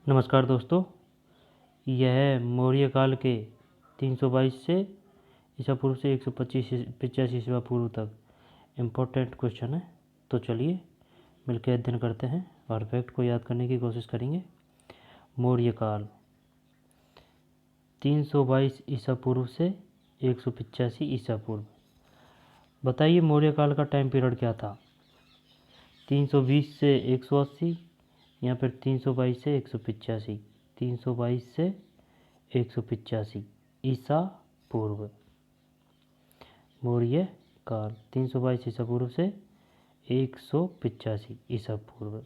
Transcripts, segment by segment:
नमस्कार दोस्तों, यह मौर्य काल के 322 से ईसा पूर्व से 125 ईसा पूर्व तक इम्पोर्टेंट क्वेश्चन है। तो चलिए मिलकर अध्ययन करते हैं और फैक्ट को याद करने की कोशिश करेंगे। मौर्य काल 322 ईसा पूर्व से 185 ईसा पूर्व। बताइए मौर्य काल का टाइम पीरियड क्या था? 320 से 180 या फिर 322 से 185। 322 से 185 ईसा पूर्व। मौर्य काल 322 ईसा पूर्व से 185 ईसा पूर्व।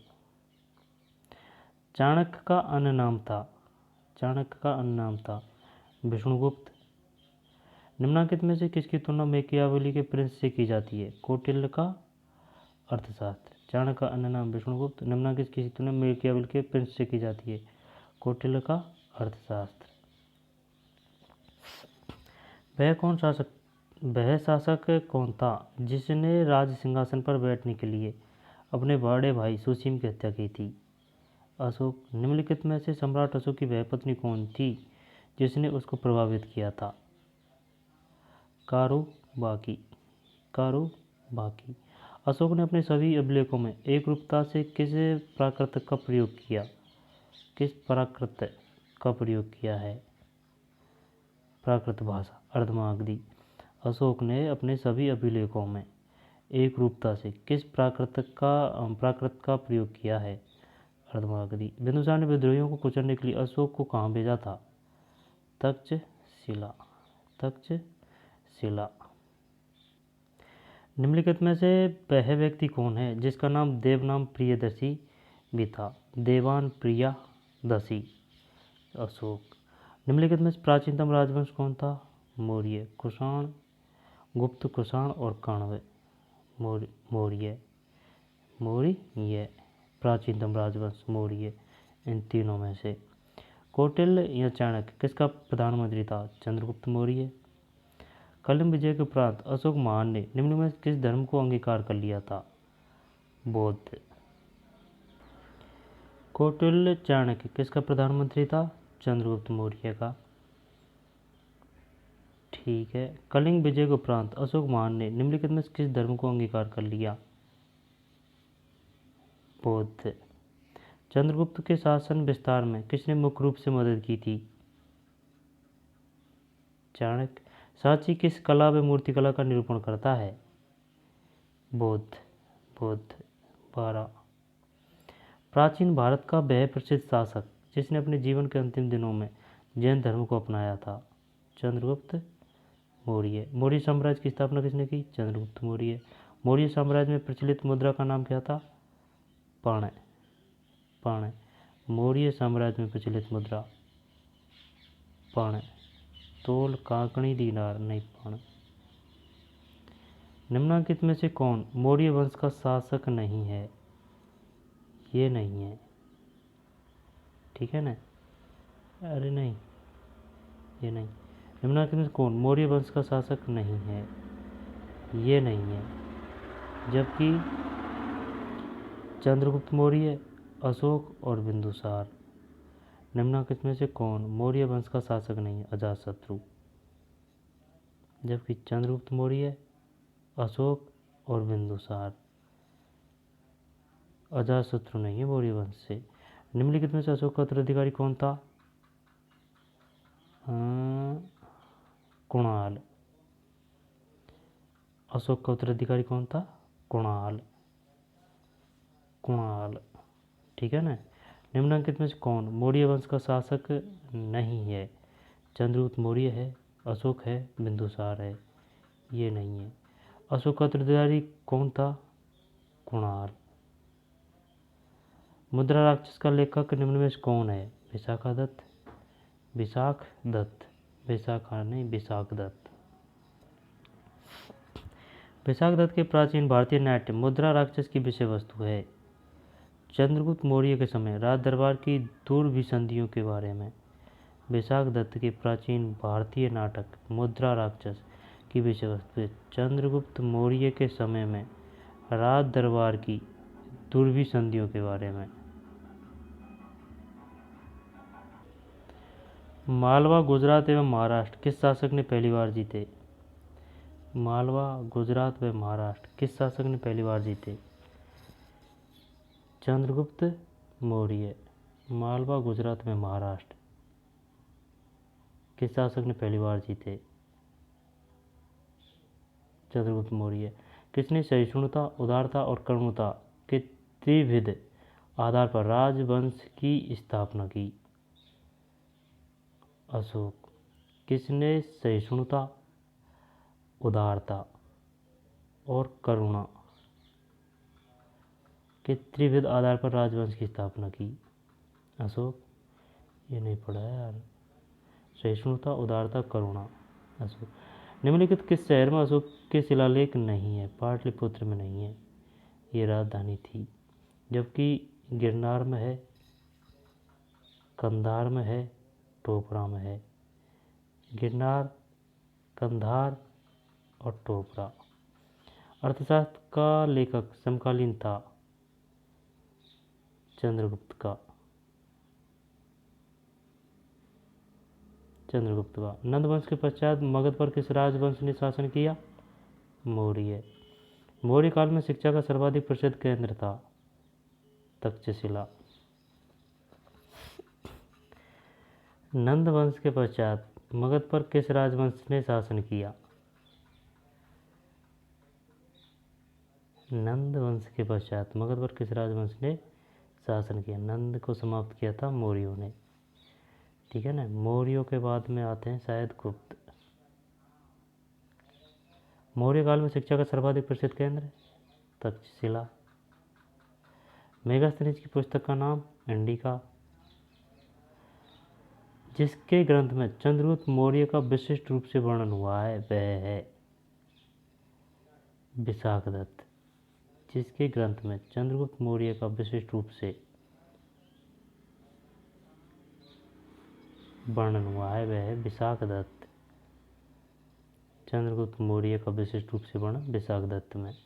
चाणक्य का अन्य नाम था विष्णुगुप्त। निम्नलिखित में से किसकी तुलना मैकियावेली के प्रिंस से की जाती है? कौटिल्य का अर्थशास्त्र। चाणक्य का अन्य नाम विष्णुगुप्त। निम्नलिखित किसकी तुलना मैकियावेली के प्रिंस से की जाती है? कौटिल्य का अर्थशास्त्र। वह शासक कौन था जिसने राज सिंहासन पर बैठने के लिए अपने बड़े भाई सुसीम की हत्या की थी? अशोक। निम्नलिखित में से सम्राट अशोक की वह पत्नी कौन थी जिसने उसको प्रभावित किया था? कारुबाकी। अशोक ने अपने सभी अभिलेखों में एकरूपता से किस प्राकृत का प्रयोग किया है? प्राकृत भाषा। अर्धमागधी। अशोक ने अपने सभी अभिलेखों में एकरूपता से किस प्राकृत का प्रयोग किया है? अर्धमागधी। बिंदुसार ने विद्रोहियों को कुचलने के लिए अशोक को कहाँ भेजा था? तक्षशिला। निम्नलिखित में से वह व्यक्ति कौन है जिसका नाम देवनाम प्रियदर्शी भी था? देवान प्रियदर्शी। अशोक। निम्नलिखित में से प्राचीनतम राजवंश कौन था? मौर्य। कुषाण, गुप्त, कुषाण और कण्व। मौर्य। प्राचीनतम राजवंश मौर्य। इन तीनों में से कौटिल्य या चाणक्य किसका प्रधानमंत्री था? चंद्रगुप्त मौर्य। कलिंग विजय के उपरांत अशोक महान ने निम्न में किस धर्म को अंगीकार कर लिया था? बौद्ध। कौटिल्य चाणक्य किसका प्रधानमंत्री था? चंद्रगुप्त मौर्य का। ठीक है। कलिंग विजय के उपरांत अशोक महान ने निम्नलिखित में किस धर्म को अंगीकार कर लिया? बौद्ध। चंद्रगुप्त के शासन विस्तार में किसने मुख्य रूप से मदद की थी? चाणक्य। सांची किस कला व मूर्तिकला का निरूपण करता है? बौद्ध। 12। प्राचीन भारत का वह प्रसिद्ध शासक जिसने अपने जीवन के अंतिम दिनों में जैन धर्म को अपनाया था? चंद्रगुप्त मौर्य। मौर्य साम्राज्य की स्थापना किसने की? चंद्रगुप्त मौर्य। मौर्य साम्राज्य में प्रचलित मुद्रा का नाम क्या था? पाण। मौर्य साम्राज्य में प्रचलित मुद्रा पाण। तोल, कांकणी, दीनार नहीं, पाण। निम्नलिखित में से कौन मौर्य वंश का शासक नहीं है? ये नहीं है, ठीक है ना? अरे नहीं, ये नहीं। निम्नलिखित में से कौन मौर्य वंश का शासक नहीं है? ये नहीं है। जबकि चंद्रगुप्त मौर्य, अशोक और बिंदुसार। निम्नलिखित में से कौन मौर्य वंश का शासक नहीं है? अजातशत्रु। जबकि चंद्रगुप्त मौर्य, अशोक और बिंदुसार। अजातशत्रु नहीं है मौर्य वंश से। निम्नलिखित में से अशोक का उत्तराधिकारी कौन था? कुणाल। अशोक का उत्तराधिकारी कौन था? कुणाल। ठीक है ना? निम्नलिखित में से कौन मौर्य वंश का शासक नहीं है? चंद्रगुप्त मौर्य है, अशोक है, बिंदुसार है। ये नहीं है। अशोक का उत्तराधिकारी कौन था? कुणाल। मुद्रा राक्षस का लेखक निम्न में से कौन है? विशाख दत्त। विशाख दत्त के प्राचीन भारतीय नाट्य मुद्रा राक्षस की विषय वस्तु है। चंद्रगुप्त मौर्य के समय राज दरबार की दुर्विसंधियों के बारे में। विशाख दत्त के प्राचीन भारतीय नाटक मुद्रा राक्षस की विषय वस्तु है। चंद्रगुप्त मौर्य के समय में राज दरबार की दुर्विसंधियों के बारे में। मालवा, गुजरात एवं महाराष्ट्र किस शासक ने पहली बार जीते? मालवा, गुजरात व महाराष्ट्र किस शासक ने पहली बार जीते? चंद्रगुप्त मौर्य। मालवा, गुजरात में महाराष्ट्र किस शासक ने पहली बार जीते? चंद्रगुप्त मौर्य। किसने सहिष्णुता, उदारता और करुणता के त्रिविध आधार पर राजवंश की स्थापना की? अशोक। किसने सहिष्णुता, उदारता और करुणा के त्रिविध आधार पर राजवंश की स्थापना की? अशोक। ये नहीं पढ़ा है यार। सहिष्णुता, उदारता, करुणा, अशोक। निम्नलिखित किस शहर में अशोक के शिलालेख नहीं है? पाटलिपुत्र में नहीं है, ये राजधानी थी। जबकि गिरनार में है, कंधार में है, टोपरा में है। गिरनार, कंधार और टोपरा। अर्थशास्त्र का लेखक समकालीन था चंद्रगुप्त का। नंद वंश के पश्चात मगध पर किस राजवंश ने शासन किया? मौर्य। मौर्य काल में शिक्षा का सर्वाधिक प्रसिद्ध केंद्र था तक्षशिला। नंद वंश के पश्चात मगध पर किस राजवंश ने शासन किया? नंद वंश के पश्चात मगध पर किस राजवंश ने शासन किया? नंद को समाप्त किया था मौर्यों ने। ठीक है ना। मौर्यों के बाद में आते हैं शायद गुप्त। मौर्य काल में शिक्षा का सर्वाधिक प्रसिद्ध केंद्र तक्षशिला। मेगास्थनीज की पुस्तक का नाम इंडिका। जिसके ग्रंथ में चंद्रगुप्त मौर्य का विशिष्ट रूप से वर्णन हुआ है वह है विशाखदत्त। जिसके ग्रंथ में चंद्रगुप्त मौर्य का विशिष्ट रूप से वर्णन हुआ है वह है विशाखदत्त। चंद्रगुप्त मौर्य का विशिष्ट रूप से वर्णन विशाखदत्त में।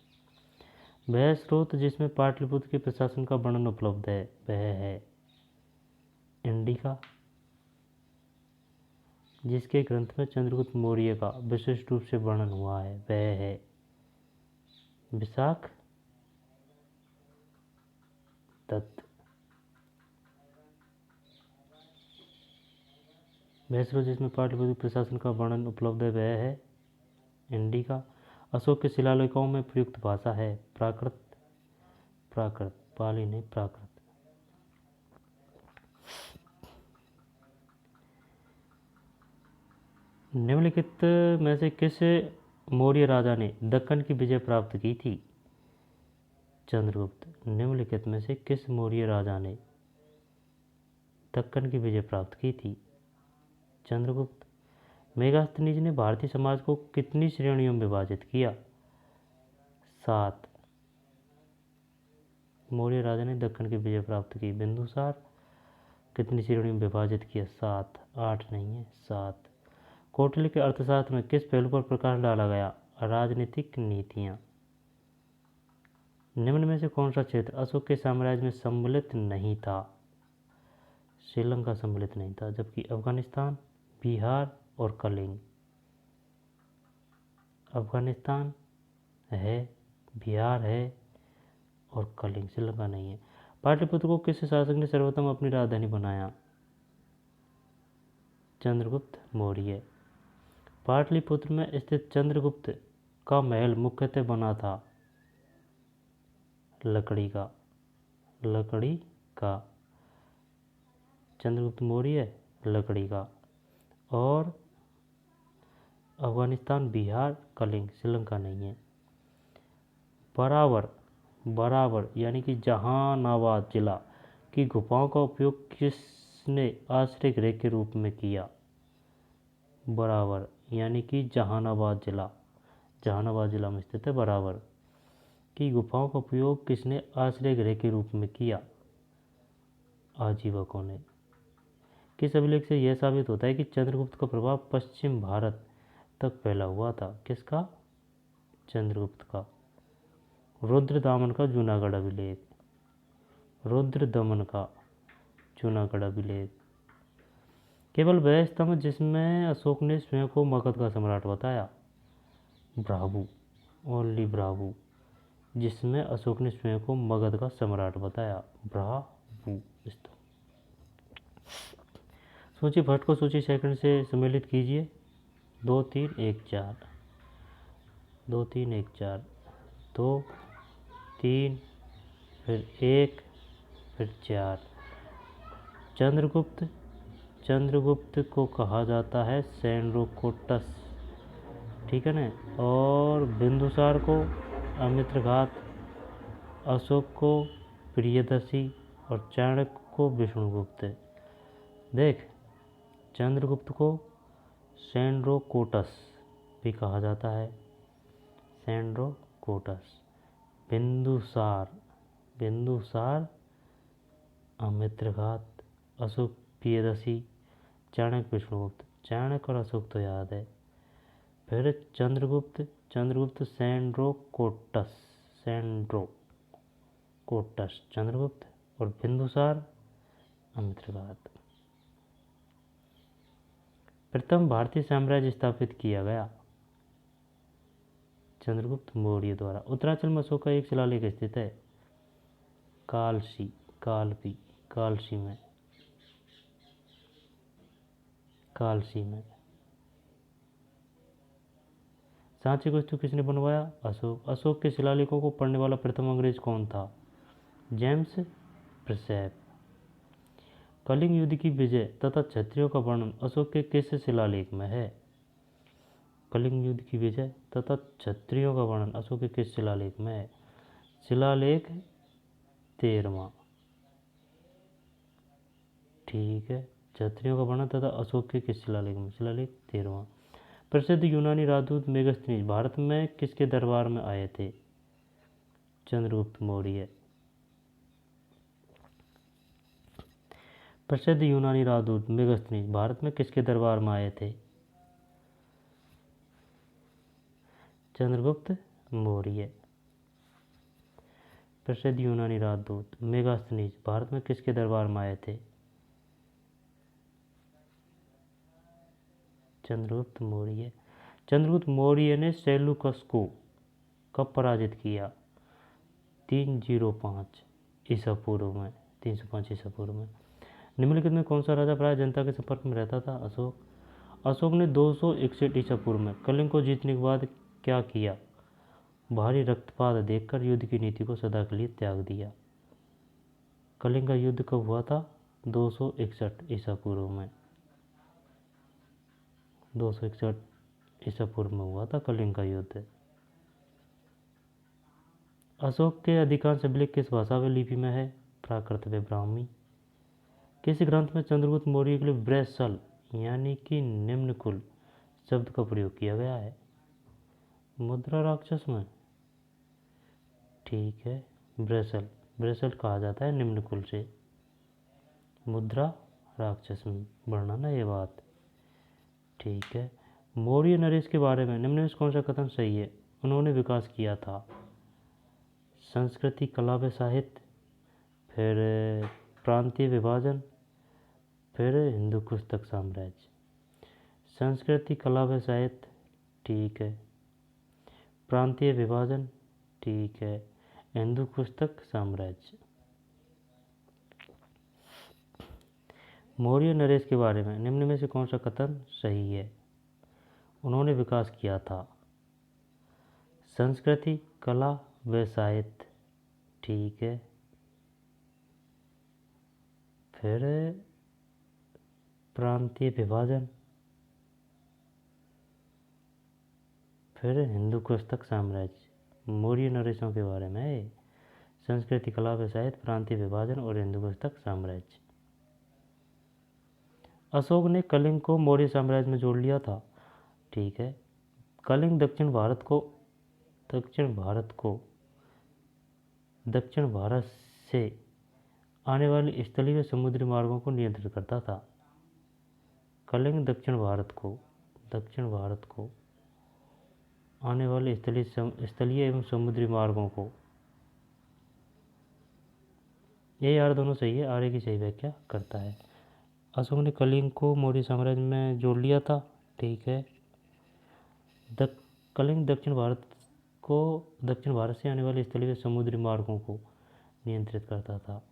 वह स्रोत जिसमें पाटलिपुत्र के प्रशासन का वर्णन उपलब्ध है वह है इंडिका। जिसके ग्रंथ में चंद्रगुप्त मौर्य का विशिष्ट रूप से वर्णन हुआ है वह है विशाखदत्त। वह स्रोत जिसमें पाटलिपुत्र प्रशासन का वर्णन उपलब्ध है वह है इंडिका। अशोक के शिलालेखों में प्रयुक्त भाषा है प्राकृत, पाली नहीं प्राकृत। निम्नलिखित में से किस मौर्य राजा ने दक्कन की विजय प्राप्त की थी? चंद्रगुप्त। निम्नलिखित में से किस मौर्य राजा ने दक्कन की विजय प्राप्त की थी? चंद्रगुप्त। मेगास्थनीज ने भारतीय समाज को कितनी श्रेणियों में विभाजित किया? 7। मौर्य राजा ने दक्कन की विजय प्राप्त की। बिंदुसार कितनी श्रेणियों में विभाजित किया? 7। 8 नहीं है, 7। कौटिल्य के अर्थशास्त्र में किस पहलू पर प्रकाश डाला गया? राजनीतिक नीतियाँ। निम्न में से कौन सा क्षेत्र अशोक के साम्राज्य में सम्मिलित नहीं था? श्रीलंका सम्मिलित नहीं था, जबकि अफगानिस्तान, बिहार और कलिंग। अफगानिस्तान है, बिहार है और कलिंग, श्रीलंका नहीं है। पाटलिपुत्र को किस शासक ने सर्वप्रथम अपनी राजधानी बनाया? चंद्रगुप्त मौर्य। पाटलिपुत्र में स्थित चंद्रगुप्त का महल मुख्यतः बना था लकड़ी का। चंद्रगुप्त मौर्य लकड़ी का। और अफगानिस्तान, बिहार, कलिंग, श्रीलंका नहीं है। बराबर यानी कि जहानाबाद जिला की गुफाओं का उपयोग किसने आश्रय गृह के रूप में किया? बराबर यानी कि जहानाबाद जिला में स्थित है बराबर की गुफाओं का उपयोग किसने आश्रय गृह के रूप में किया? आजीवकों ने। किस अभिलेख से यह साबित होता है कि चंद्रगुप्त का प्रभाव पश्चिम भारत तक फैला हुआ था? किसका? चंद्रगुप्त का। रुद्रदामन का जूनागढ़ अभिलेख। केवल वह स्तंभ जिसमें अशोक ने स्वयं को मगध का सम्राट बताया। ब्रावो, ओनली ब्रावो, जिसमें अशोक ने स्वयं को मगध का सम्राट बताया। ब्रावो स्तंभ। सूची भट्ट को सूची सेकंड से सम्मिलित कीजिए। 2 3 1 4, 2 3 1 4, 2 3 फिर 1 फिर 4। चंद्रगुप्त, चंद्रगुप्त को कहा जाता है सेंड्रोकोटस, ठीक है ना। और बिंदुसार को अमित्रघात, अशोक को प्रियदर्शी और चाणक्य को विष्णुगुप्त। देख, चंद्रगुप्त को सेंड्रोकोटस भी कहा जाता है, सेंड्रोकोटस। बिंदुसार, बिंदुसार अमित्रघात, अशोक प्रियदर्शी, चाणक्य विष्णुगुप्त। चाणक्य और अशोक तो याद है। फिर चंद्रगुप्त, चंद्रगुप्त सेंड्रोकोटस, सेंड्रोकोटस चंद्रगुप्त। और बिंदुसार अमित्रघात। प्रथम भारतीय साम्राज्य स्थापित किया गया चंद्रगुप्त मौर्य द्वारा। उत्तरांचल में अशोक का एक शिलालेख स्थित है। कालसी, कालपी, कालसी में, कालसी में। सांची को स्तूप किसने बनवाया? अशोक। अशोक के शिलालेखों को पढ़ने वाला प्रथम अंग्रेज कौन था? James Prinsep. कलिंग युद्ध की विजय तथा क्षत्रियों का वर्णन अशोक के किस शिलालेख में है? कलिंग युद्ध की विजय तथा क्षत्रियों का वर्णन अशोक के किस शिलालेख में है? शिलालेख 13वां, ठीक है। क्षत्रियों का वर्णन तथा अशोक के किस शिलालेख में? शिलालेख 13वां। प्रसिद्ध यूनानी राजदूत मेगास्थनीज भारत में किसके दरबार में आए थे? चंद्रगुप्त मौर्य। प्रसिद्ध यूनानी राजदूत मेगास्थनीज भारत में किसके दरबार में आए थे? चंद्रगुप्त मौर्य। प्रसिद्ध यूनानी राजदूत मेगास्थनीज भारत में किसके दरबार में आए थे? चंद्रगुप्त मौर्य। चंद्रगुप्त मौर्य ने सेल्यूकस को कब पराजित किया? 305 ईसा पूर्व में, 305 ईसा पूर्व में। निम्नलिखित में कौन सा राजा प्राय जनता के संपर्क में रहता था? अशोक। अशोक ने 261 ईसा पूर्व में कलिंग को जीतने के बाद क्या किया? भारी रक्तपात देखकर युद्ध की नीति को सदा के लिए त्याग दिया। कलिंग का युद्ध कब हुआ था? 261 ईसा पूर्व में, 261 ईसा पूर्व में हुआ था कलिंग का युद्ध। अशोक के अधिकांश अभिलेख किस भाषा व लिपि में है? प्राकृत व ब्राह्मी। किस ग्रंथ में चंद्रगुप्त मौर्य के लिए ब्रेसल यानी कि निम्न कुल शब्द का प्रयोग किया गया है? मुद्रा राक्षस में, ठीक है। ब्रेसल, ब्रेसल कहा जाता है निम्न कुल से। मुद्रा राक्षस में वर्णन है ये बात, ठीक है। मौर्य नरेश के बारे में निम्न में कौन सा कथन सही है? उन्होंने विकास किया था संस्कृति, कला व साहित्य, फिर प्रांतीय विभाजन, फिर हिंदू कुस्तक साम्राज्य। संस्कृति, कला व साहित्य, ठीक है। प्रांतीय विभाजन, ठीक है। हिंदू कुस्तक साम्राज्य। मौर्य नरेश के बारे में निम्न में से कौन सा कथन सही है? उन्होंने विकास किया था संस्कृति, कला व साहित्य, ठीक है। फिर प्रांतीय विभाजन, फिर हिंदू कुस्तक साम्राज्य। मौर्य नरेशों के बारे में संस्कृति, कला व साहित्य, प्रांतीय विभाजन और हिंदू कुस्तक साम्राज्य। अशोक ने कलिंग को मौर्य साम्राज्य में जोड़ लिया था, ठीक है। कलिंग दक्षिण भारत से आने वाले स्थलीय व समुद्री मार्गों को नियंत्रित करता था। कलिंग दक्षिण भारत को आने वाले स्थलीय एवं समुद्री मार्गों को, ये यार दोनों सही है, आगे की सही व्याख्या करता है। अशोक ने कलिंग को मौर्य साम्राज्य में जोड़ लिया था, ठीक है। कलिंग दक्षिण भारत से आने वाले स्थलीय समुद्री मार्गों को नियंत्रित करता था।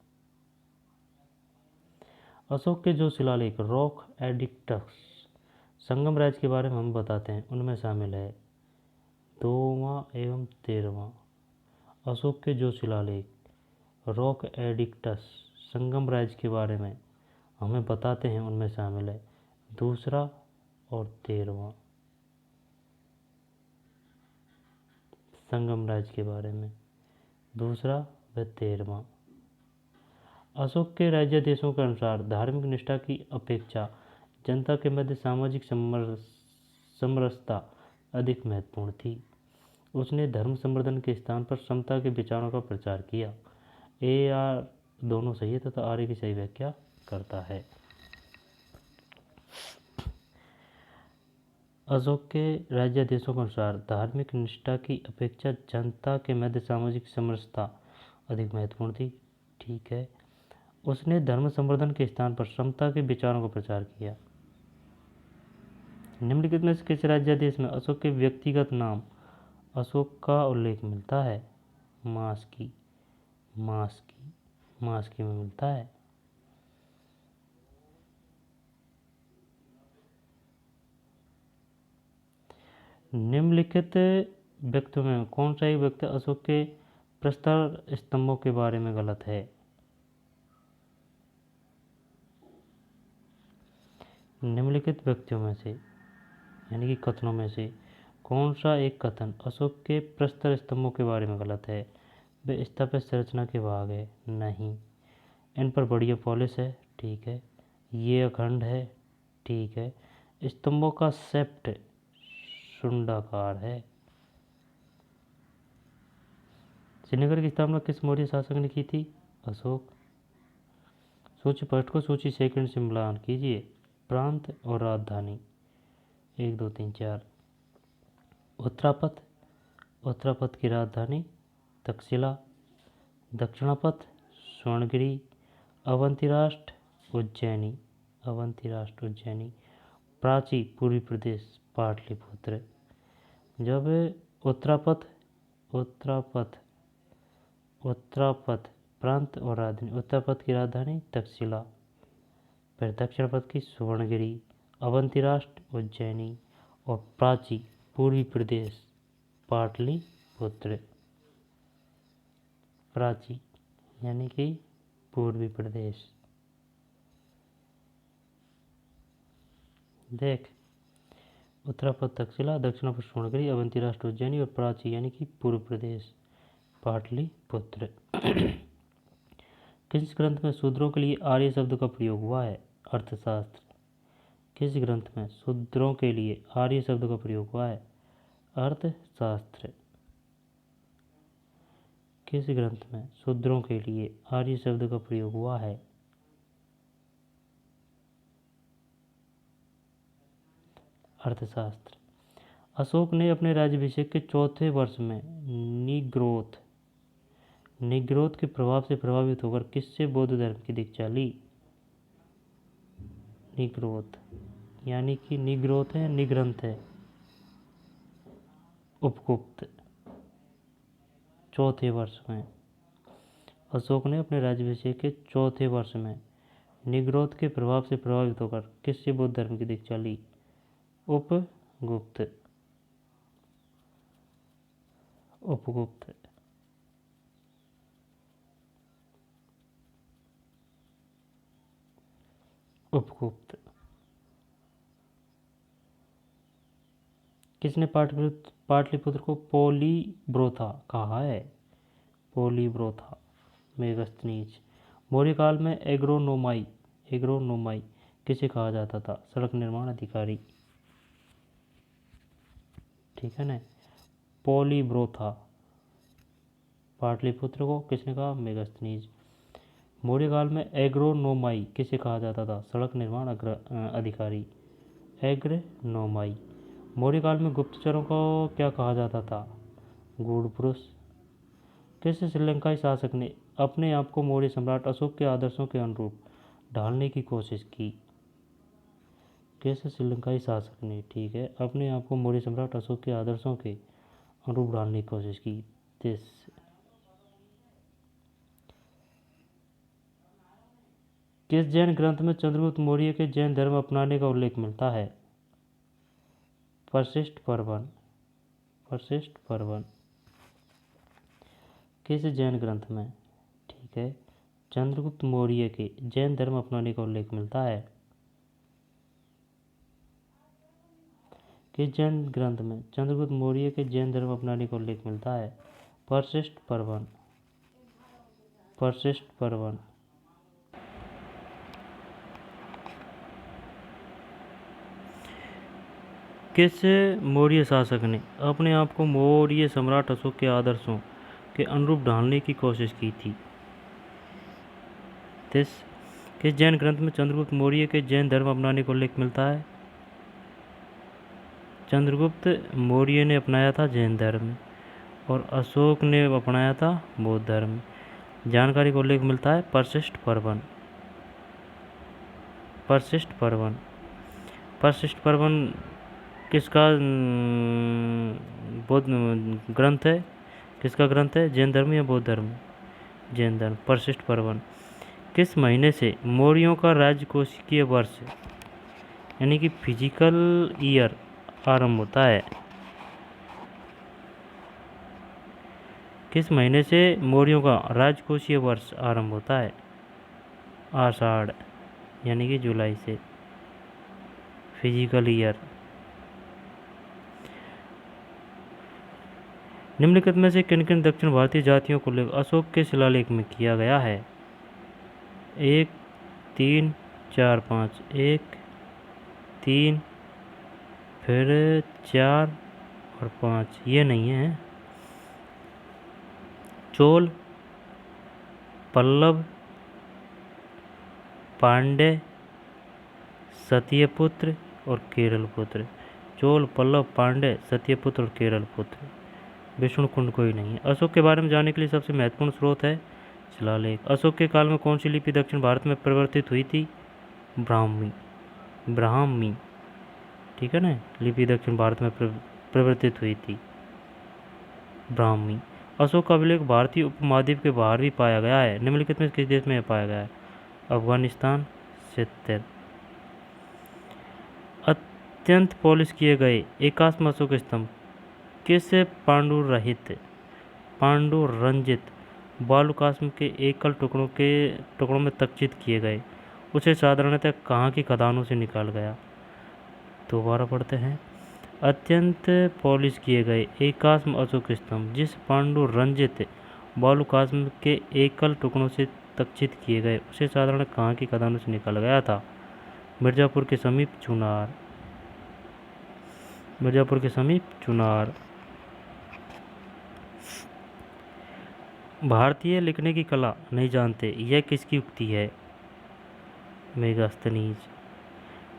अशोक के जो शिलालेख रॉक एडिक्टस संगम राज्य के बारे में हम बताते हैं, उनमें शामिल है 2वां एवं 13वां। अशोक के जो शिलालेख रॉक एडिक्टस संगम राज्य के बारे में हमें बताते हैं, उनमें शामिल है 2 और 13वां। संगम राज्य के बारे में 2 व 13वां। अशोक के राज्याधीशों के अनुसार धार्मिक निष्ठा की अपेक्षा जनता के मध्य सामाजिक समरसता अधिक महत्वपूर्ण थी। उसने धर्म संवर्धन के स्थान पर समता के विचारों का प्रचार किया। ए आर दोनों सही है तथा आर्य की सही व्याख्या करता है। अशोक के राज्याधीशों के अनुसार धार्मिक निष्ठा की अपेक्षा जनता के मध्य सामाजिक समरसता अधिक महत्वपूर्ण थी, ठीक है। उसने धर्म संवर्धन के स्थान पर समता के विचारों का प्रचार किया। निम्नलिखित में से किस राज्याधीश में अशोक के व्यक्तिगत नाम अशोक का उल्लेख मिलता है? मास्की में मिलता है। निम्नलिखित व्यक्तियों में कौन सा एक व्यक्ति अशोक के प्रस्तर स्तंभों के बारे में गलत है? निम्नलिखित व्यक्तियों में से यानी कि कथनों में से कौन सा एक कथन अशोक के प्रस्तर स्तंभों के बारे में गलत है? वे स्थापत्य संरचना के भाग है, नहीं। इन पर बढ़िया पॉलिश है, ठीक है। ये अखंड है, ठीक है। स्तंभों का सेप्ट शुंडाकार है। श्रीनगर की स्थापना किस मौर्य शासक ने की थी? अशोक। सूची फर्स्ट को सूची सेकंड से मिलान कीजिए। प्रांत और राजधानी 1 2 3 4। उत्तरापथ की राजधानी तक्षशिला। दक्षिणापथ स्वर्णगिरी। अवंती राष्ट्र उज्जैनी। प्राची पूर्वी प्रदेश पाटलिपुत्र। जब उत्तरापथ प्रांत और राजधानी, उत्तरापथ की राजधानी तक्षशिला, फिर दक्षिणापथ की स्वर्णगिरी, अवंती राष्ट्र उज्जैनी और प्राची पूर्वी प्रदेश पाटलिपुत्र। प्राची यानी कि पूर्वी प्रदेश। देख, उत्तरापथ तक्षशिला, दक्षिणापथ स्वर्णगिरी, अवंती राष्ट्र उज्जैनी और प्राची यानी कि पूर्व प्रदेश पाटलिपुत्र। किस ग्रंथ में शूद्रों के लिए आर्य शब्द का प्रयोग हुआ है? अर्थशास्त्र। किस ग्रंथ में शूद्रों के लिए आर्य शब्द का प्रयोग हुआ है? अर्थशास्त्र। किस ग्रंथ में शूद्रों के लिए आर्य शब्द का प्रयोग हुआ है? अर्थशास्त्र। अशोक ने अपने राज्याभिषेक के चौथे वर्ष में निग्रोध के प्रभाव से प्रभावित होकर किससे बौद्ध धर्म की दीक्षा ली? निग्रोध यानी कि निग्रोध है, निग्रंथ है। उपगुप्त। चौथे वर्ष में अशोक ने अपने राज्याभिषेक के चौथे वर्ष में निग्रोध के प्रभाव से प्रभावित होकर किससे बौद्ध धर्म की दीक्षा ली? उपगुप्त। किसने पाटलिपुत्र को पोलीब्रोथा कहा है? पोलीब्रोथा मेगस्थनीज। मौर्य काल में एग्रोनोमाई किसे कहा जाता था? सड़क निर्माण अधिकारी, ठीक है ना। पोलीब्रोथा पाटलिपुत्र को किसने कहा? मेगस्थनीज। मौर्य काल में एग्रोनोमाई किसे कहा जाता था? सड़क निर्माण अधिकारी, एग्रोनोमाई। मौर्य काल में गुप्तचरों को क्या कहा जाता था? गूढ़ पुरुष। किस श्रीलंकाई शासक ने अपने आप को मौर्य सम्राट अशोक के आदर्शों के अनुरूप ढालने की कोशिश की? किस श्रीलंकाई शासक ने, ठीक है, अपने आप को मौर्य सम्राट अशोक के आदर्शों के अनुरूप ढालने की कोशिश की? किस जैन ग्रंथ में चंद्रगुप्त मौर्य के जैन धर्म अपनाने का उल्लेख मिलता है? वशिष्ठ पर्वन। वशिष्ठ पर्वन किस जैन ग्रंथ में, ठीक है, चंद्रगुप्त मौर्य के जैन धर्म अपनाने का उल्लेख मिलता है? किस जैन ग्रंथ में चंद्रगुप्त मौर्य के जैन धर्म अपनाने का उल्लेख मिलता है? वशिष्ठ पर्वन। वशिष्ठ पर्वन किस मौर्य शासक ने अपने आप को मौर्य सम्राट अशोक के आदर्शों के अनुरूप ढालने की कोशिश की थी? किस जैन ग्रंथ में चंद्रगुप्त मौर्य के जैन धर्म अपनाने का उल्लेख मिलता है? चंद्रगुप्त मौर्य ने अपनाया था जैन धर्म और अशोक ने अपनाया था बौद्ध धर्म। जानकारी का उल्लेख मिलता है वशिष्ठ पर्वन। वशिष्ठ पर्वन। वशिष्ठ पर्वन किसका बौद्ध ग्रंथ है? किसका ग्रंथ है? जैन धर्म या बौद्ध धर्म? जैन धर्म। वशिष्ठ पर्वन किस महीने से मौर्यों का राजकोषीय वर्ष यानी कि फिजिकल ईयर आरंभ होता है? किस महीने से मौर्यों का राजकोषीय वर्ष आरंभ होता है? आषाढ़ यानी कि जुलाई से। Physical year. निम्नलिखित में से किन किन दक्षिण भारतीय जातियों को उल्लेख अशोक के शिलालेख में किया गया है? 1, 3, 4, 5। 1, 3, फिर 4 और 5। ये नहीं है। चोल, पल्लव, पांड्य, सत्यपुत्र और केरलपुत्र। चोल, पल्लव, पांड्य, सत्यपुत्र और केरलपुत्र। विष्णुकुंड कोई नहीं है। अशोक के बारे में जानने के लिए सबसे महत्वपूर्ण स्रोत है शिलालेख। अशोक के काल में कौन सी लिपि दक्षिण भारत में परिवर्तित हुई थी? ब्राह्मी। ब्राह्मी, ठीक है ना, लिपि दक्षिण भारत में परिवर्तित हुई थी, ब्राह्मी। अशोक का अभिलेख भारतीय उपमहाद्वीप के बाहर भी पाया गया है। निम्नलिखित में किस देश में पाया गया है? अफगानिस्तान। 70। अत्यंत पॉलिश किए गए एकाश्म अशोक स्तंभ किस पांडुरंजित बालुकाश्म के एकल टुकड़ों में तक्षित किए गए? उसे साधारणतः कहाँ की खदानों से निकाल गया? दोबारा पढ़ते हैं। अत्यंत पॉलिश किए गए एकाश्म अशोक स्तंभ जिस पांडुरंजित बालुकाश्म के एकल टुकड़ों से तक्षित किए गए उसे साधारण कहाँ की खदानों से निकाला गया था? मिर्जापुर के समीप चुनार। मिर्जापुर के समीप चुनार। भारतीय लिखने की कला नहीं जानते, यह किसकी उक्ति है? मेगास्थनीज।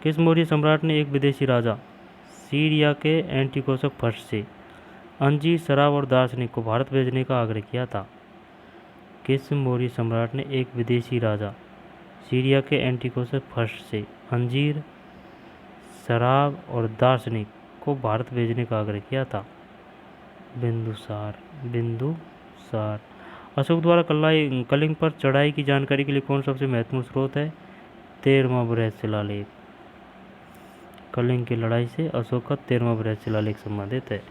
किस मौर्य सम्राट ने एक विदेशी राजा सीरिया के एंटिकोसस फर्स्ट से अंजीर, शराब और दार्शनिक को भारत भेजने का आग्रह किया था? किस मौर्य सम्राट ने एक विदेशी राजा सीरिया के एंटिकोसस फर्स्ट से अंजीर, शराब और दार्शनिक को भारत भेजने का आग्रह किया था? बिंदुसार। बिंदुसार। अशोक द्वारा कलिंग पर चढ़ाई की जानकारी के लिए कौन सबसे महत्वपूर्ण स्रोत है? 13वां बृहद शिलालेख। कलिंग की लड़ाई से अशोक का 13वां बृहद शिलालेख संबंधित है।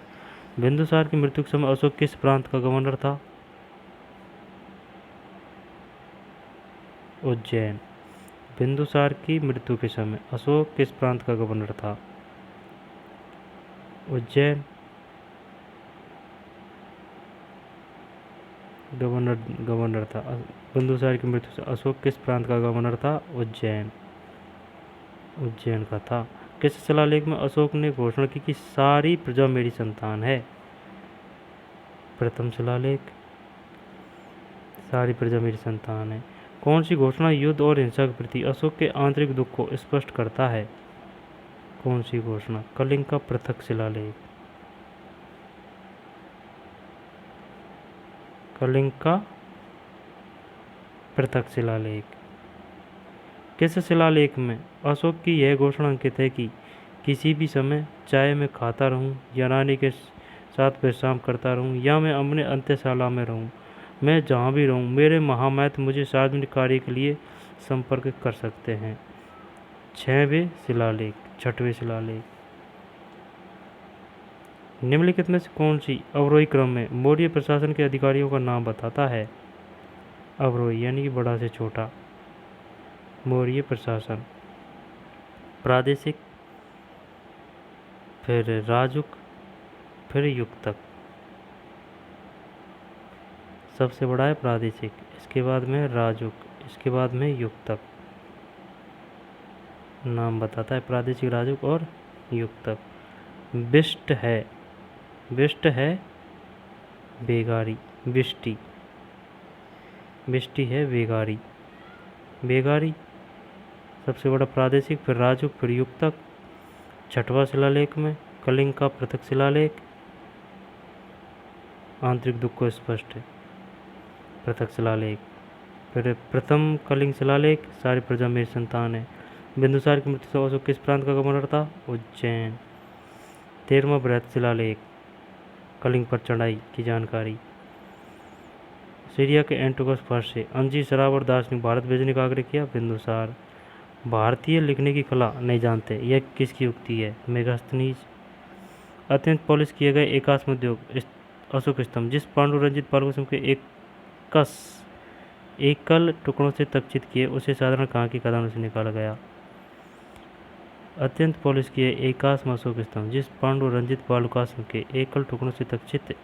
बिंदुसार की मृत्यु के समय अशोक किस प्रांत का गवर्नर था? उज्जैन। बिंदुसार की मृत्यु के समय अशोक किस प्रांत का गवर्नर था? उज्जैन। गवर्नर था। बिंदुसार की मृत्यु से अशोक किस प्रांत का गवर्नर था? उज्जैन। उज्जैन का था। किस शिलालेख में अशोक ने घोषणा की कि सारी प्रजा मेरी संतान है? प्रथम शिलालेख। सारी प्रजा मेरी संतान है। कौन सी घोषणा युद्ध और हिंसा के प्रति अशोक के आंतरिक दुख को स्पष्ट करता है? कौन सी घोषणा? कलिंग का पृथक शिलालेख। कलिंग का पृथक शिलालेख। किस शिलालेख में अशोक की यह घोषणा अंकित है कि किसी भी समय चाय में खाता रहूं या रानी के साथ विश्राम करता रहूं या मैं अपने अंत्यशाला में रहूं, मैं जहां भी रहूं, मेरे महामैथ मुझे सार्वजनिक कार्य के लिए संपर्क कर सकते हैं। 6वें शिलालेख। 6वें शिलालेख। निम्नलिखित में से कौन सी अवरोही क्रम में मौर्य प्रशासन के अधिकारियों का नाम बताता है? अवरोही यानी कि बड़ा से छोटा। मौर्य प्रशासन। प्रादेशिक, फिर राजुक, फिर युक्तक। सबसे बड़ा है प्रादेशिक, इसके बाद में राजुक, इसके बाद में युक्तक। नाम बताता है प्रादेशिक, राजुक और युक्तक। बिष्ट है, बिष्ट है बेगारी, बिष्टि, बिष्टि है बेगारी, बेगारी सबसे बड़ा प्रादेशिक, फिर राजुक, फिर युक्तक। 6वां शिलालेख में कलिंग का पृथक शिलालेख। आंतरिक दुख को स्पष्ट है, पृथक शिलालेख। फिर प्रथम कलिंग शिलालेख, सारी प्रजा मेरी संतान है। बिंदुसार की मृत्यु से अशोक किस प्रांत का गवर्नर था? उज्जैन। 13वां बृहत शिलालेख, कलिंग पर चढ़ाई की जानकारी। सीरिया के एंटियोकस फर्स्ट से अंजी, शराब और दार्शनिक भारत भेजने का आग्रह किया? बिंदुसार। भारतीय लिखने की कला नहीं जानते, यह किसकी उक्ति है? मेगास्थनीज। अत्यंत पॉलिश किए गए एकाश्म उद्योग अशोक स्तंभ जिस पांडु रंजित पालकुसुम के एकल टुकड़ों से तक्षित किए उसे साधारण कहाँ की खदानों से निकाला गया? अत्यंत पॉलिश किए एकाश्म अशोक स्तंभ जिस पांडु रंजित पालकुसुम के एकल टुकड़ों से तक्षित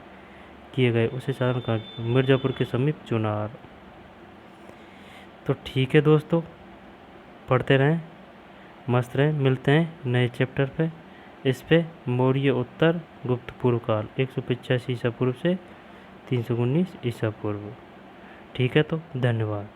किए गए उसे साधारण कहाँ की? मिर्जापुर के समीप चुनार। तो ठीक है दोस्तों, पढ़ते रहें, मस्त रहें। मिलते हैं नए चैप्टर पे। इस पे मौर्य उत्तर गुप्त पूर्व काल 185 ईसा पूर्व से 319 ईसा पूर्व। ठीक है, तो धन्यवाद।